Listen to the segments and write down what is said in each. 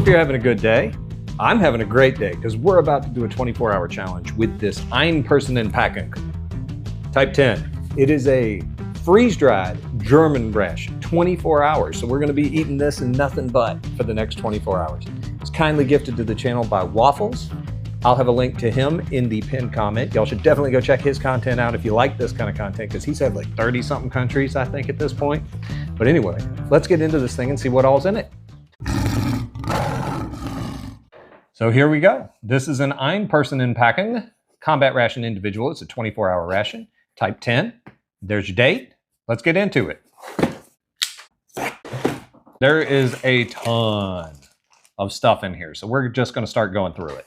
Hope you're having a good day. I'm having a great day because we're about to do a 24-hour challenge with this Einpersonenpackung. Type 10. It is a freeze-dried German ration, 24 hours. So we're going to be eating this and nothing but for the next 24 hours. It's kindly gifted to the channel by Waffles. I'll have a link to him in the pinned comment. Y'all should definitely go check his content out if you like this kind of content, because he's had like 30-something countries, I think, at this point. But anyway, let's get into this thing and see what all's in it. So here we go. This is an Einpersonenpackung combat ration individual. It's a 24-hour ration, type 10. There's your date. Let's get into it. There is a ton of stuff in here, so we're just going to start going through it.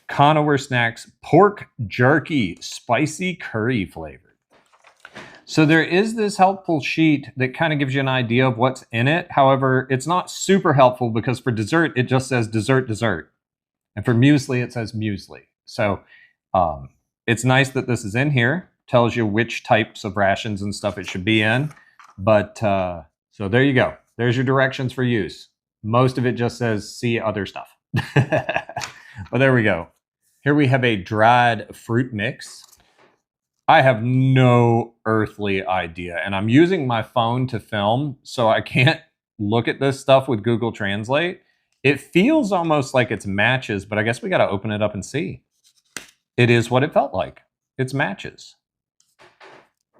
Conover Snacks pork jerky, spicy curry flavored. So there is this helpful sheet that kind of gives you an idea of what's in it. However, it's not super helpful because for dessert, it just says dessert, dessert. And for muesli, it says muesli. So it's nice that this is in here. Tells you which types of rations and stuff it should be in. But so there you go. There's your directions for use. Most of it just says see other stuff. But there we go. Here we have a dried fruit mix. I have no earthly idea, and I'm using my phone to film, so I can't look at this stuff with Google Translate. It feels almost like it's matches, but I guess we got to open it up and see. It is what it felt like. It's matches.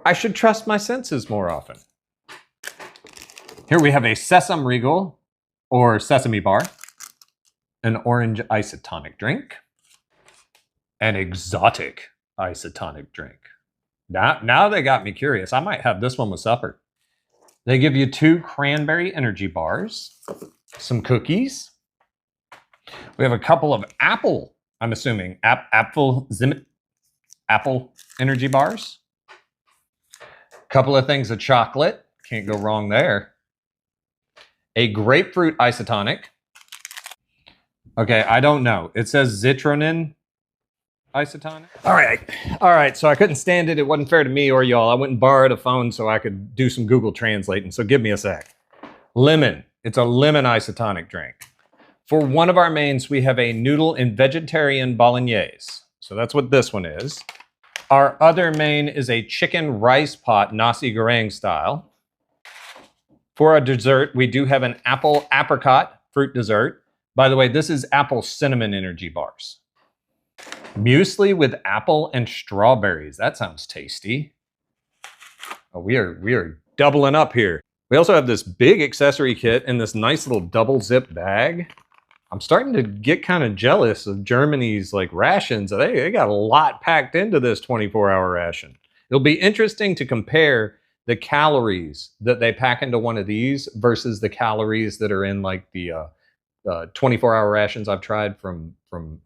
I should trust my senses more often. Here we have a sesame regal, or sesame bar, an orange isotonic drink, an exotic isotonic drink. Now they got me curious. I might have this one with supper. They give you 2 cranberry energy bars, some cookies. We have a couple of apple, I'm assuming, apple energy bars. A couple of things of chocolate. Can't go wrong there. A grapefruit isotonic. Okay, I don't know. It says Zitronen isotonic. All right. So I couldn't stand it. It wasn't fair to me or y'all. I went and borrowed a phone so I could do some Google translating. So give me a sec. Lemon. It's a lemon isotonic drink. For one of our mains, we have a noodle and vegetarian bolognese. So that's what this one is. Our other main is a chicken rice pot, nasi goreng style. For our dessert, we do have an apple apricot fruit dessert. By the way, this is apple cinnamon energy bars. Muesli with apple and strawberries. That sounds tasty. Oh, we are doubling up here. We also have this big accessory kit in this nice little double zip bag. I'm starting to get kind of jealous of Germany's like rations. They got a lot packed into this 24-hour ration. It'll be interesting to compare the calories that they pack into one of these versus the calories that are in like the 24-hour rations I've tried from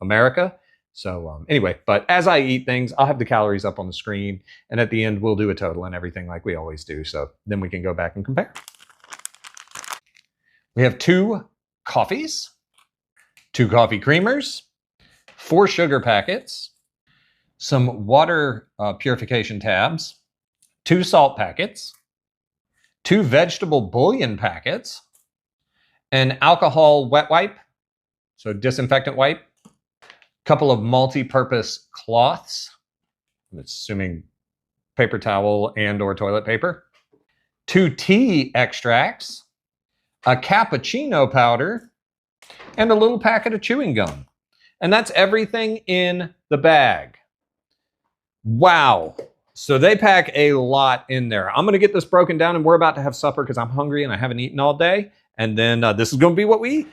America. So anyway, but as I eat things, I'll have the calories up on the screen, and at the end we'll do a total and everything like we always do. So then we can go back and compare. We have 2 coffees, 2 coffee creamers, 4 sugar packets, some water purification tabs, 2 salt packets, 2 vegetable bouillon packets, an alcohol wet wipe, so disinfectant wipe, couple of multi-purpose cloths, I'm assuming paper towel and or toilet paper, 2 tea extracts, a cappuccino powder, and a little packet of chewing gum. And that's everything in the bag. Wow. So they pack a lot in there. I'm gonna get this broken down, and we're about to have supper because I'm hungry and I haven't eaten all day. And then this is gonna be what we eat.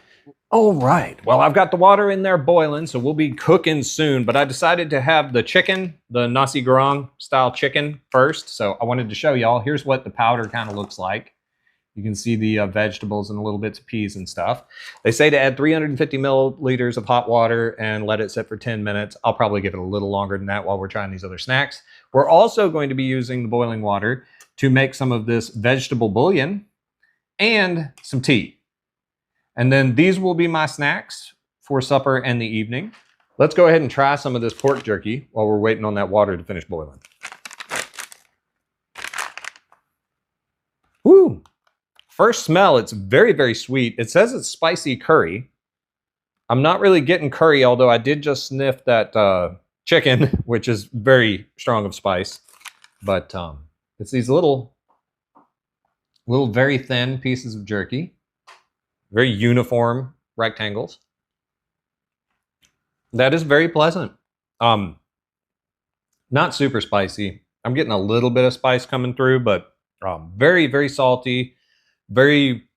All right, well, I've got the water in there boiling, so we'll be cooking soon, but I decided to have the chicken, the nasi goreng style chicken first. So I wanted to show y'all, here's what the powder kind of looks like. You can see the vegetables and little bits of peas and stuff. They say to add 350 milliliters of hot water and let it sit for 10 minutes. I'll probably give it a little longer than that while we're trying these other snacks. We're also going to be using the boiling water to make some of this vegetable bouillon and some tea. And then these will be my snacks for supper and the evening. Let's go ahead and try some of this pork jerky while we're waiting on that water to finish boiling. Woo! First smell, it's very, very sweet. It says it's spicy curry. I'm not really getting curry, although I did just sniff that chicken, which is very strong of spice. But it's these little, very thin pieces of jerky, very uniform rectangles. That is very pleasant. Not super spicy. I'm getting a little bit of spice coming through, but very, very salty, very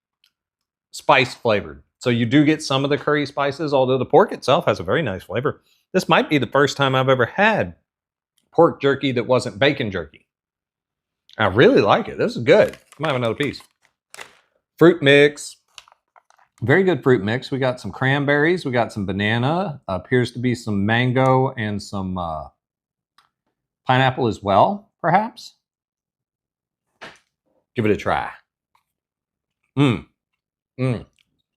spice flavored. So you do get some of the curry spices, although the pork itself has a very nice flavor. This might be the first time I've ever had pork jerky that wasn't bacon jerky. I really like it. This is good. I might have another piece. Fruit mix. Very good fruit mix. We got some cranberries. We got some banana. Appears to be some mango and some pineapple as well, perhaps. Give it a try.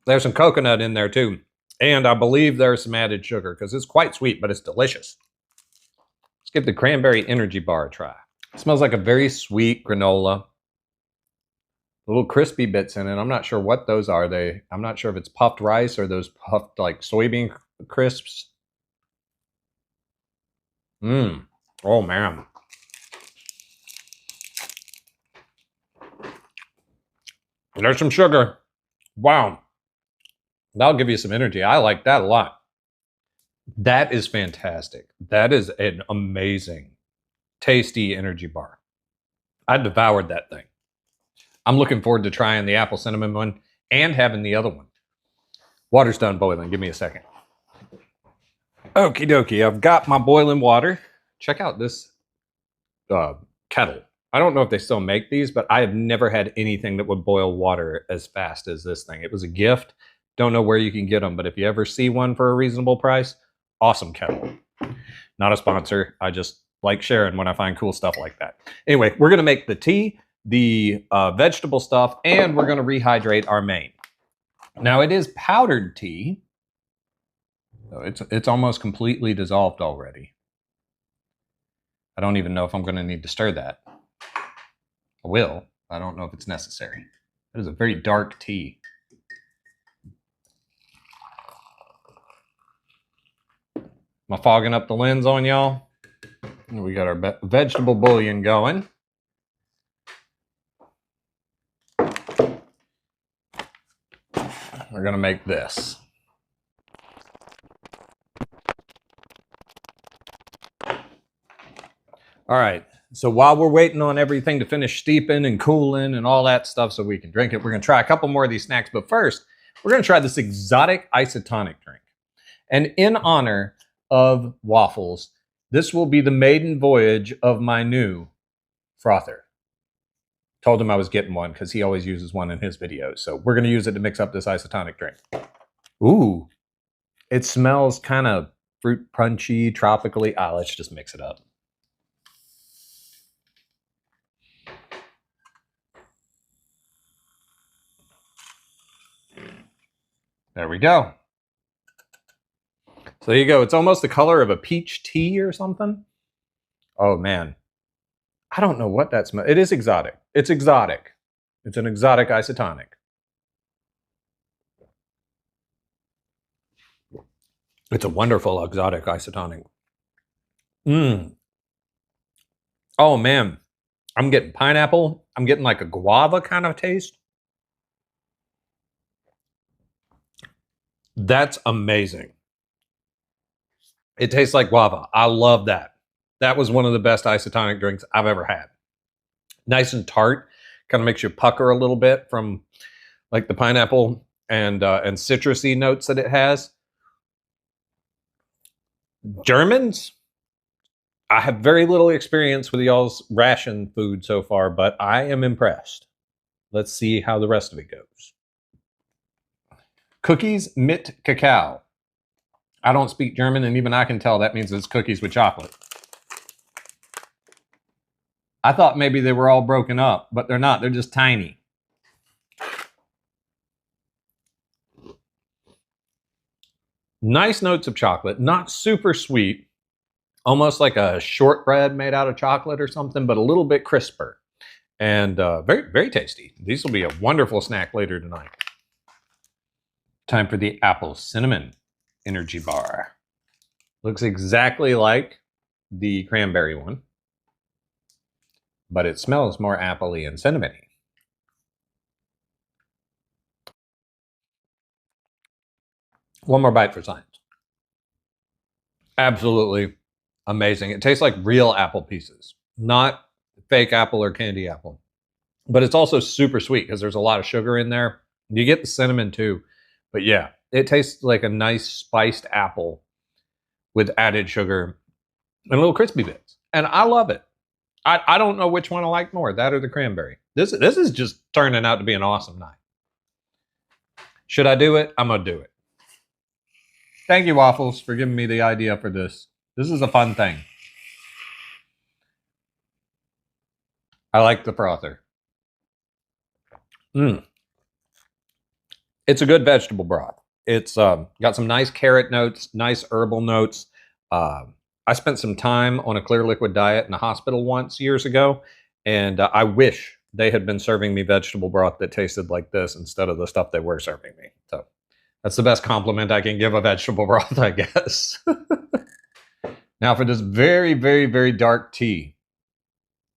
There's some coconut in there too. And I believe there's some added sugar because it's quite sweet, but it's delicious. Let's give the cranberry energy bar a try. It smells like a very sweet granola. Little crispy bits in it. I'm not sure what those are. I'm not sure if it's puffed rice or those puffed like soybean crisps. Oh man. There's some sugar. Wow. That'll give you some energy. I like that a lot. That is fantastic. That is an amazing, tasty energy bar. I devoured that thing. I'm looking forward to trying the apple cinnamon one and having the other one. Water's done boiling. Give me a second. Okie dokie. I've got my boiling water. Check out this kettle. I don't know if they still make these, but I have never had anything that would boil water as fast as this thing. It was a gift. Don't know where you can get them, but if you ever see one for a reasonable price, awesome kettle. Not a sponsor. I just like sharing when I find cool stuff like that. Anyway, we're going to make the tea, the vegetable stuff, and we're going to rehydrate our main. Now, it is powdered tea. So it's almost completely dissolved already. I don't even know if I'm going to need to stir that. I will. I don't know if it's necessary. It is a very dark tea. Am I fogging up the lens on y'all? We got our vegetable bouillon going. We're going to make this. All right. So while we're waiting on everything to finish steeping and cooling and all that stuff so we can drink it, we're going to try a couple more of these snacks. But first, we're going to try this exotic isotonic drink. And in honor of waffles, this will be the maiden voyage of my new frother. Told him I was getting one because he always uses one in his videos. So we're going to use it to mix up this isotonic drink. Ooh, it smells kind of fruit punchy, tropically. Let's just mix it up. There we go. So there you go. It's almost the color of a peach tea or something. Oh, man. I don't know what that smells. It is exotic. It's exotic. It's an exotic isotonic. It's a wonderful exotic isotonic. Oh, man. I'm getting pineapple. I'm getting like a guava kind of taste. That's amazing. It tastes like guava. I love that. That was one of the best isotonic drinks I've ever had. Nice and tart. Kind of makes you pucker a little bit from like the pineapple and citrusy notes that it has. Germans, I have very little experience with y'all's ration food so far, but I am impressed. Let's see how the rest of it goes. Cookies mit Kakao. I don't speak German, and even I can tell that means it's cookies with chocolate. I thought maybe they were all broken up, but they're not. They're just tiny. Nice notes of chocolate, not super sweet, almost like a shortbread made out of chocolate or something, but a little bit crisper. And very, very tasty. These will be a wonderful snack later tonight. Time for the apple cinnamon. energy bar. Looks exactly like the cranberry one, but it smells more apple-y and cinnamony. One more bite for science. Absolutely amazing. It tastes like real apple pieces, not fake apple or candy apple. But it's also super sweet because there's a lot of sugar in there. You get the cinnamon too. But yeah, it tastes like a nice spiced apple with added sugar and little crispy bits. And I love it. I don't know which one I like more, that or the cranberry. This is just turning out to be an awesome night. Should I do it? I'm going to do it. Thank you, Waffles, for giving me the idea for this. This is a fun thing. I like the frother. It's a good vegetable broth. It's got some nice carrot notes, nice herbal notes. I spent some time on a clear liquid diet in a hospital once years ago, and I wish they had been serving me vegetable broth that tasted like this instead of the stuff they were serving me. So that's the best compliment I can give a vegetable broth, I guess. Now for this very, very, very dark tea.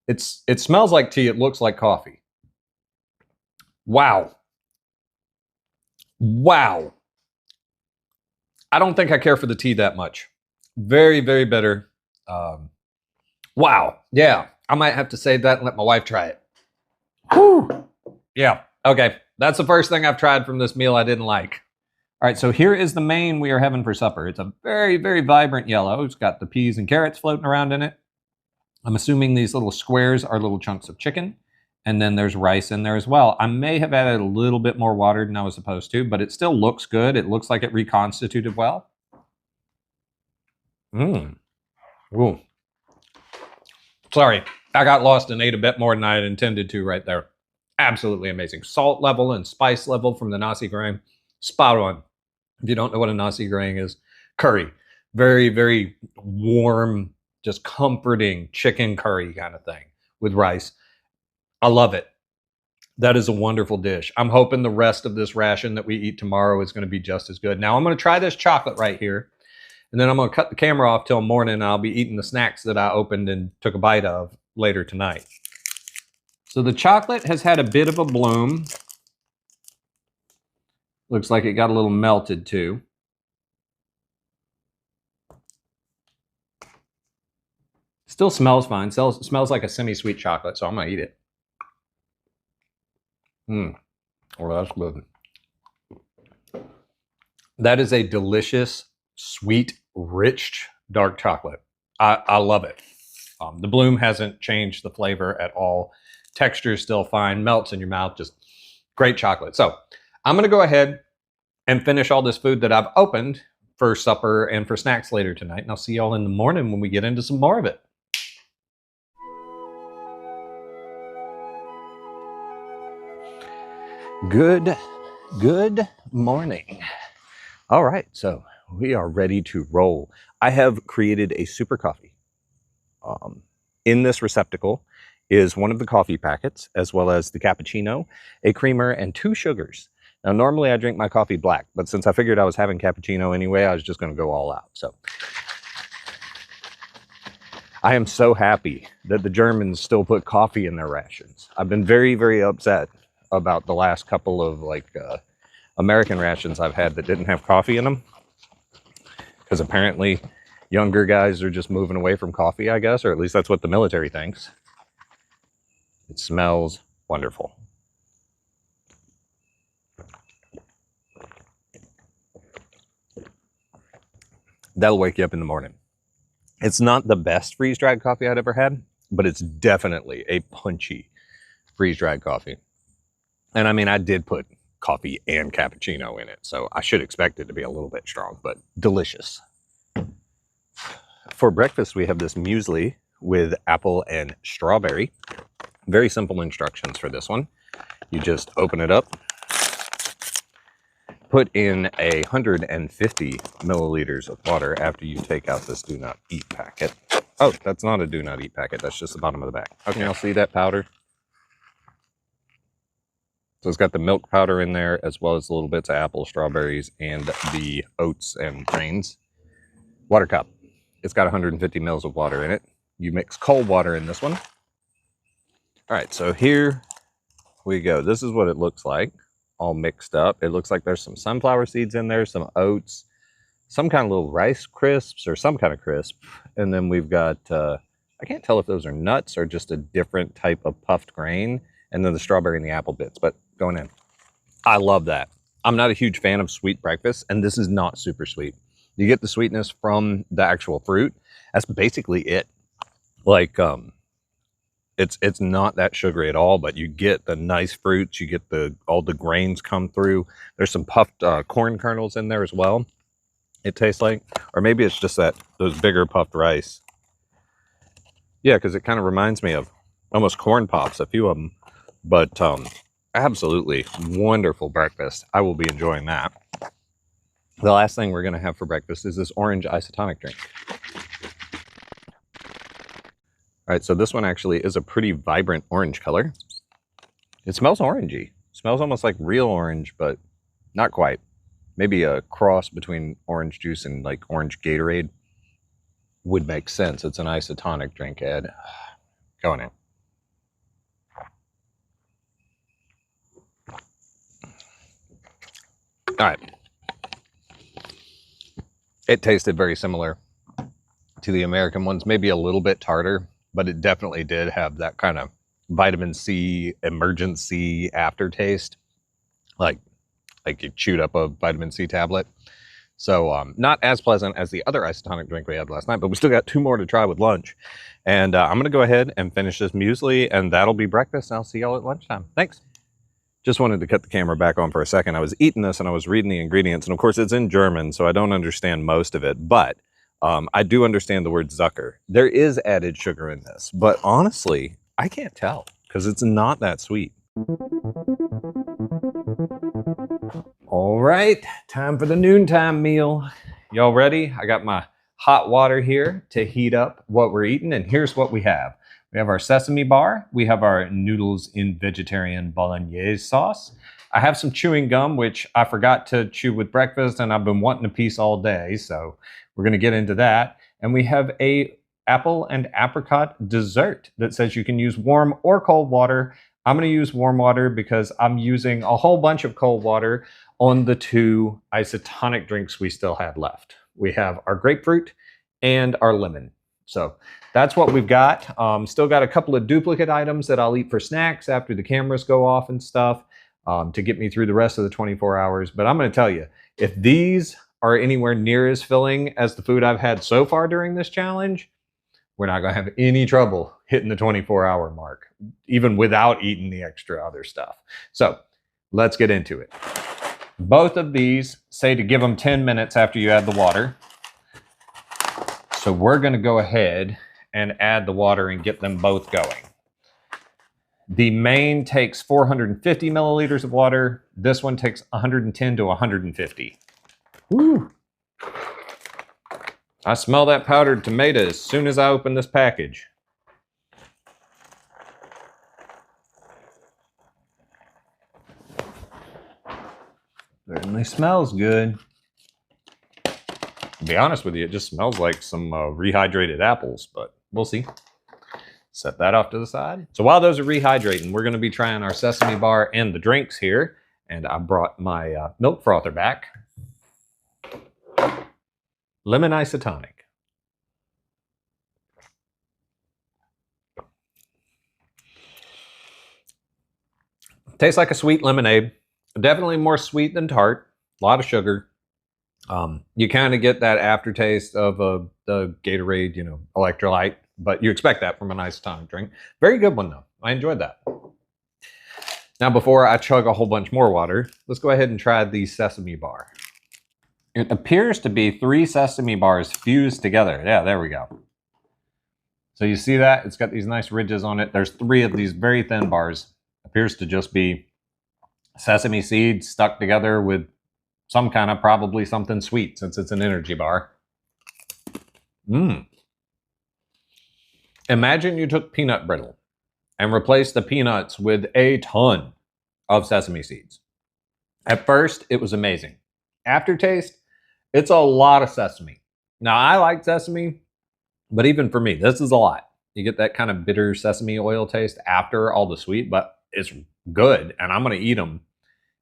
It smells like tea. It looks like coffee. Wow. Wow. I don't think I care for the tea that much. Very, very bitter. Wow. Yeah. I might have to save that and let my wife try it. Whew. Yeah. Okay. That's the first thing I've tried from this meal I didn't like. All right. So here is the main we are having for supper. It's a very, very vibrant yellow. It's got the peas and carrots floating around in it. I'm assuming these little squares are little chunks of chicken. And then there's rice in there as well. I may have added a little bit more water than I was supposed to, but it still looks good. It looks like it reconstituted well. Ooh. Sorry, I got lost and ate a bit more than I had intended to right there. Absolutely amazing. Salt level and spice level from the nasi goreng, spot on. If you don't know what a nasi goreng is, curry. Very, very warm, just comforting chicken curry kind of thing with rice. I love it. That is a wonderful dish. I'm hoping the rest of this ration that we eat tomorrow is going to be just as good. Now I'm going to try this chocolate right here. And then I'm going to cut the camera off till morning and I'll be eating the snacks that I opened and took a bite of later tonight. So the chocolate has had a bit of a bloom. Looks like it got a little melted too. Still smells fine. Smells like a semi-sweet chocolate, so I'm going to eat it. Well, that's good. That is a delicious, sweet, rich dark chocolate. I love it. The bloom hasn't changed the flavor at all. Texture is still fine, melts in your mouth, just great chocolate. So I'm going to go ahead and finish all this food that I've opened for supper and for snacks later tonight. And I'll see y'all in the morning when we get into some more of it. Good morning. All right, so we are ready to roll. I have created a super coffee. In this receptacle is one of the coffee packets, as well as the cappuccino, a creamer, and 2 sugars. Now, normally I drink my coffee black, but since I figured I was having cappuccino anyway, I was just going to go all out. So I am so happy that the Germans still put coffee in their rations. I've been very, very upset about the last couple of American rations I've had that didn't have coffee in them, because apparently younger guys are just moving away from coffee, I guess, or at least that's what the military thinks. It smells wonderful. That'll wake you up in the morning. It's not the best freeze-dried coffee I'd ever had, but it's definitely a punchy freeze-dried coffee. And I mean, I did put coffee and cappuccino in it, so I should expect it to be a little bit strong, but delicious. For breakfast, we have this muesli with apple and strawberry. Very simple instructions for this one. You just open it up, put in 150 milliliters of water after you take out this do not eat packet. Oh, that's not a do not eat packet. That's just the bottom of the bag. Okay, I'll see that powder. So it's got the milk powder in there, as well as little bits of apple, strawberries, and the oats and grains. Water cup. It's got 150 mils of water in it. You mix cold water in this one. All right, so here we go. This is what it looks like, all mixed up. It looks like there's some sunflower seeds in there, some oats, some kind of little rice crisps or some kind of crisp. And then we've got, I can't tell if those are nuts or just a different type of puffed grain. And then the strawberry and the apple bits, but going in. I love that. I'm not a huge fan of sweet breakfast, and this is not super sweet. You get the sweetness from the actual fruit. That's basically it. Like, it's not that sugary at all, but you get the nice fruits. You get all the grains come through. There's some puffed corn kernels in there as well. It tastes like, or maybe it's just those bigger puffed rice. Yeah, because it kind of reminds me of almost corn pops, a few of them. But absolutely wonderful breakfast. I will be enjoying that. The last thing we're going to have for breakfast is this orange isotonic drink. All right, so this one actually is a pretty vibrant orange color. It smells orangey. It smells almost like real orange, but not quite. Maybe a cross between orange juice and like orange Gatorade would make sense. It's an isotonic drink, Ed. Going in. All right. It tasted very similar to the American ones, maybe a little bit tartar, but it definitely did have that kind of vitamin C emergency aftertaste, like you chewed up a vitamin C tablet. So not as pleasant as the other isotonic drink we had last night, but we still got 2 more to try with lunch. And I'm going to go ahead and finish this muesli, and that'll be breakfast. And I'll see y'all at lunchtime. Thanks. Just wanted to cut the camera back on for a second. I was eating this and I was reading the ingredients, and of course it's in German, so I don't understand most of it, but I do understand the word Zucker. There is added sugar in this, but honestly, I can't tell because it's not that sweet. All right, time for the noontime meal. Y'all ready? I got my hot water here to heat up what we're eating, and here's what we have. We have our sesame bar. We have our noodles in vegetarian bolognese sauce. I have some chewing gum, which I forgot to chew with breakfast, and I've been wanting a piece all day, so we're going to get into that. And we have a apple and apricot dessert that says you can use warm or cold water. I'm going to use warm water because I'm using a whole bunch of cold water on the 2 isotonic drinks we still had left. We have our grapefruit and our lemon. So that's what we've got. Still got a couple of duplicate items that I'll eat for snacks after the cameras go off and stuff to get me through the rest of the 24 hours. But I'm going to tell you, if these are anywhere near as filling as the food I've had so far during this challenge, we're not going to have any trouble hitting the 24-hour mark, even without eating the extra other stuff. So let's get into it. Both of these say to give them 10 minutes after you add the water. So we're going to go ahead and add the water and get them both going. The main takes 450 milliliters of water. This one takes 110 to 150. Woo. I smell that powdered tomato as soon as I open this package. Certainly smells good. To be honest with you, it just smells like some rehydrated apples, but we'll see. Set that off to the side. So while those are rehydrating, we're going to be trying our sesame bar and the drinks here. And I brought my milk frother back. Lemon isotonic. Tastes like a sweet lemonade. Definitely more sweet than tart. A lot of sugar. You kind of get that aftertaste of the Gatorade, electrolyte, but you expect that from an isotonic drink. Very good one, though. I enjoyed that. Now, before I chug a whole bunch more water, let's go ahead and try the sesame bar. It appears to be 3 sesame bars fused together. Yeah, there we go. So you see that? It's got these nice ridges on it. There's 3 of these very thin bars. Appears to just be sesame seeds stuck together with some kind of probably something sweet since it's an energy bar. Imagine you took peanut brittle and replaced the peanuts with a ton of sesame seeds. At first, it was amazing. Aftertaste, it's a lot of sesame. Now, I like sesame, but even for me, this is a lot. You get that kind of bitter sesame oil taste after all the sweet, but it's good, and I'm going to eat them.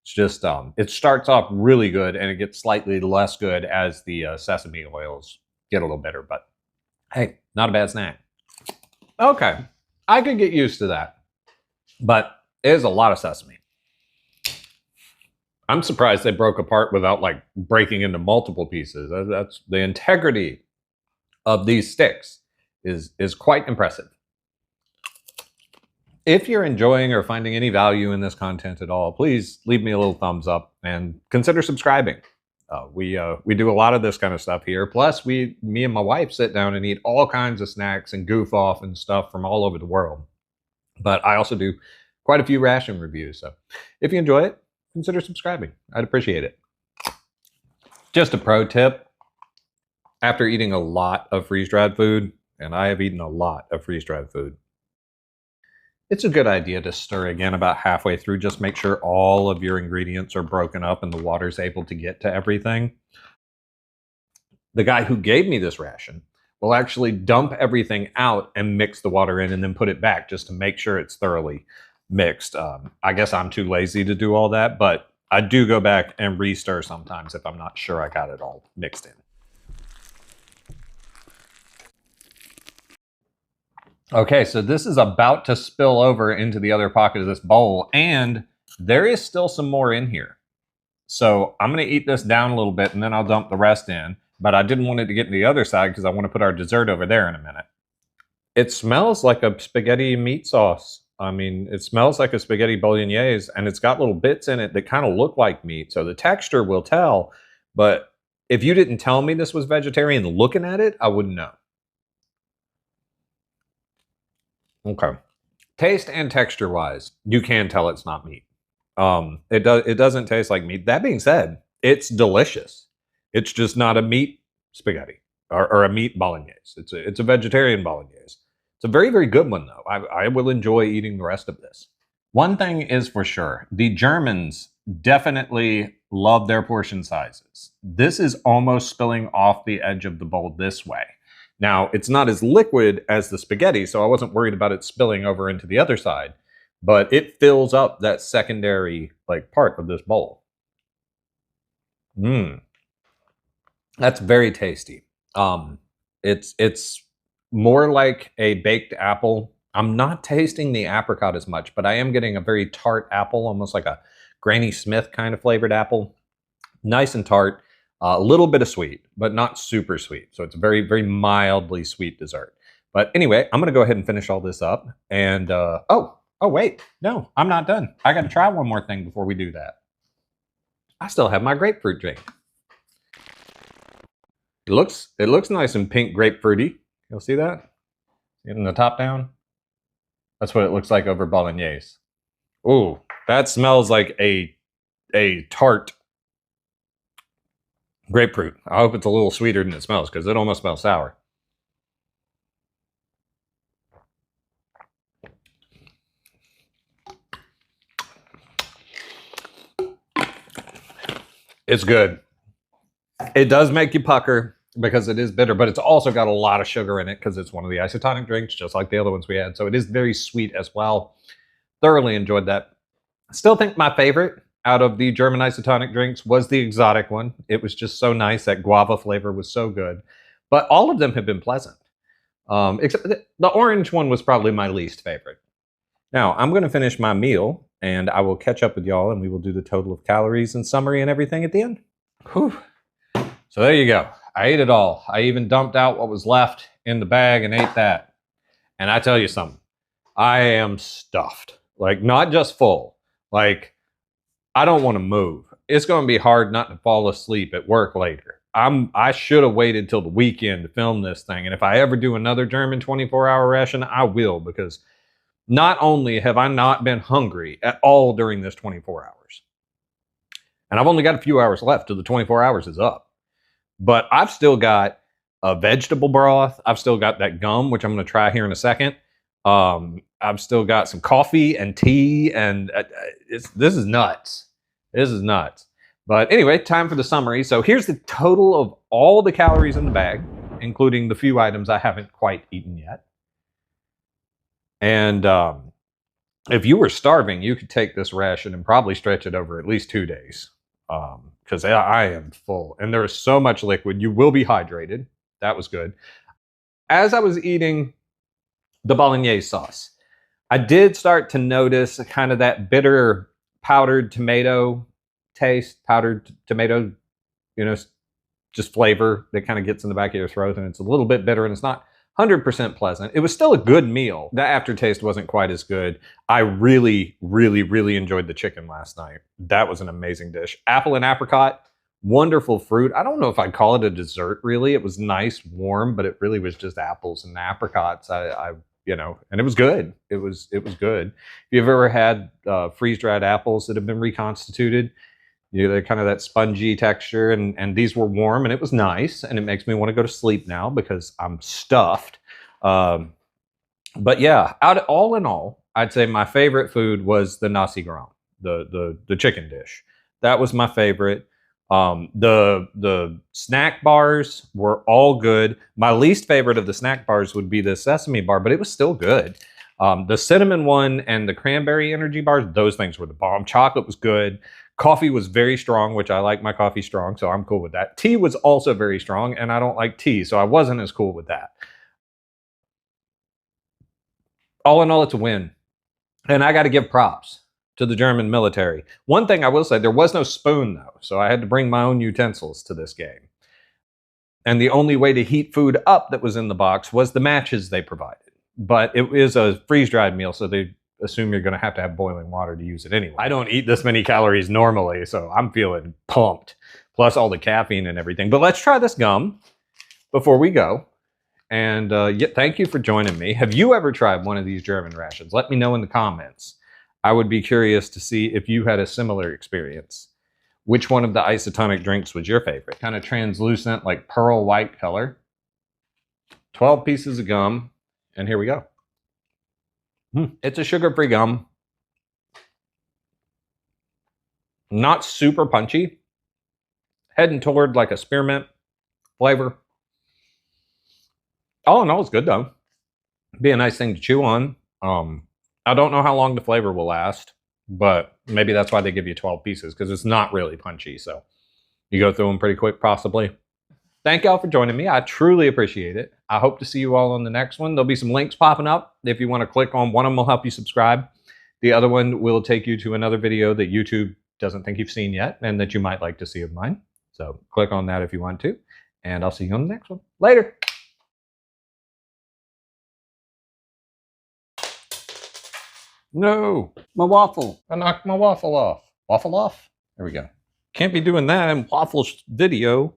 It's just, it starts off really good, and it gets slightly less good as the sesame oils get a little bitter, but hey, not a bad snack. Okay, I could get used to that, but it is a lot of sesame. I'm surprised they broke apart without like breaking into multiple pieces. That's the integrity of these sticks is quite impressive. If you're enjoying or finding any value in this content at all, please leave me a little thumbs up and consider subscribing. We do a lot of this kind of stuff here. Plus, me and my wife sit down and eat all kinds of snacks and goof off and stuff from all over the world. But I also do quite a few ration reviews. So if you enjoy it, consider subscribing. I'd appreciate it. Just a pro tip. After eating a lot of freeze-dried food, and I have eaten a lot of freeze-dried food, it's a good idea to stir again about halfway through. Just make sure all of your ingredients are broken up and the water's able to get to everything. The guy who gave me this ration will actually dump everything out and mix the water in and then put it back just to make sure it's thoroughly mixed. I guess I'm too lazy to do all that, but I do go back and re-stir sometimes if I'm not sure I got it all mixed in. Okay, so this is about to spill over into the other pocket of this bowl, and there is still some more in here. So I'm going to eat this down a little bit, and then I'll dump the rest in. But I didn't want it to get to the other side because I want to put our dessert over there in a minute. It smells like a spaghetti meat sauce. I mean, it smells like a spaghetti bolognese, and it's got little bits in it that kind of look like meat. So the texture will tell, but if you didn't tell me this was vegetarian looking at it, I wouldn't know. Okay. Taste and texture wise, you can tell it's not meat. It doesn't taste like meat. That being said, it's delicious. It's just not a meat spaghetti or a meat bolognese. It's a vegetarian bolognese. It's a very, very good one though. I will enjoy eating the rest of this. One thing is for sure, the Germans definitely love their portion sizes. This is almost spilling off the edge of the bowl this way. Now, it's not as liquid as the spaghetti, so I wasn't worried about it spilling over into the other side, but it fills up that secondary part of this bowl. That's very tasty. It's more like a baked apple. I'm not tasting the apricot as much, but I am getting a very tart apple, almost like a Granny Smith kind of flavored apple. Nice and tart. A little bit of sweet, but not super sweet. So it's a very, very mildly sweet dessert. But anyway, I'm going to go ahead and finish all this up. And, oh, wait. No, I'm not done. I got to try one more thing before we do that. I still have my grapefruit drink. It looks nice and pink grapefruity. You'll see that? Getting the top down. That's what it looks like over bolognese. Ooh, that smells like a tart grapefruit. I hope it's a little sweeter than it smells because it almost smells sour. It's good. It does make you pucker because it is bitter, but it's also got a lot of sugar in it because it's one of the isotonic drinks, just like the other ones we had. So it is very sweet as well. Thoroughly enjoyed that. Still think my favorite out of the German isotonic drinks was the exotic one. It was just so nice. That guava flavor was so good. But all of them have been pleasant. Except the orange one was probably my least favorite. Now, I'm going to finish my meal, and I will catch up with y'all, and we will do the total of calories and summary and everything at the end. Whew. So there you go. I ate it all. I even dumped out what was left in the bag and ate that. And I tell you something. I am stuffed. Not just full. I don't want to move. It's going to be hard not to fall asleep at work later. I should have waited till the weekend to film this thing. And if I ever do another German 24-hour ration, I will, because not only have I not been hungry at all during this 24 hours, and I've only got a few hours left till the 24 hours is up, but I've still got a vegetable broth. I've still got that gum, which I'm going to try here in a second. I've still got some coffee and tea, and this is nuts. This is nuts. But anyway, time for the summary. So here's the total of all the calories in the bag, including the few items I haven't quite eaten yet. And if you were starving, you could take this ration and probably stretch it over at least 2 days, because I am full. And there is so much liquid. You will be hydrated. That was good. As I was eating the bolognese sauce, I did start to notice kind of that bitter powdered tomato taste, powdered tomato, just flavor that kind of gets in the back of your throat, and it's a little bit bitter, and it's not 100% pleasant. It was still a good meal. The aftertaste wasn't quite as good. I really, really, really enjoyed the chicken last night. That was an amazing dish. Apple and apricot, wonderful fruit. I don't know if I'd call it a dessert, really. It was nice, warm, but it really was just apples and apricots. And it was good. It was good. If you've ever had freeze-dried apples that have been reconstituted, they're kind of that spongy texture, and these were warm, and it was nice, and it makes me want to go to sleep now because I'm stuffed. But yeah, all in all, I'd say my favorite food was the nasi goreng, the chicken dish. That was my favorite. The snack bars were all good. My least favorite of the snack bars would be the sesame bar, but it was still good. The cinnamon one and the cranberry energy bars, those things were the bomb. Chocolate was good. Coffee was very strong, which I like my coffee strong, so I'm cool with that. Tea was also very strong, and I don't like tea, so I wasn't as cool with that. All in all, it's a win. And I got to give props to the German military. One thing I will say, there was no spoon, though, so I had to bring my own utensils to this game. And the only way to heat food up that was in the box was the matches they provided. But it is a freeze-dried meal, so they assume you're going to have boiling water to use it anyway. I don't eat this many calories normally, so I'm feeling pumped, plus all the caffeine and everything. But let's try this gum before we go. And thank you for joining me. Have you ever tried one of these German rations? Let me know in the comments. I would be curious to see if you had a similar experience. Which one of the isotonic drinks was your favorite? Kind of translucent, like pearl white color. 12 pieces of gum, and here we go. It's a sugar-free gum. Not super punchy. Heading toward like a spearmint flavor. All in all, it's good though. Be a nice thing to chew on. I don't know how long the flavor will last, but maybe that's why they give you 12 pieces, because it's not really punchy. So you go through them pretty quick, possibly. Thank y'all for joining me. I truly appreciate it. I hope to see you all on the next one. There'll be some links popping up. If you want to click on one of them, will help you subscribe. The other one will take you to another video that YouTube doesn't think you've seen yet and that you might like to see of mine. So click on that if you want to. And I'll see you on the next one. Later. No, my waffle. I knocked my waffle off. Waffle off? There we go. Can't be doing that in waffle video.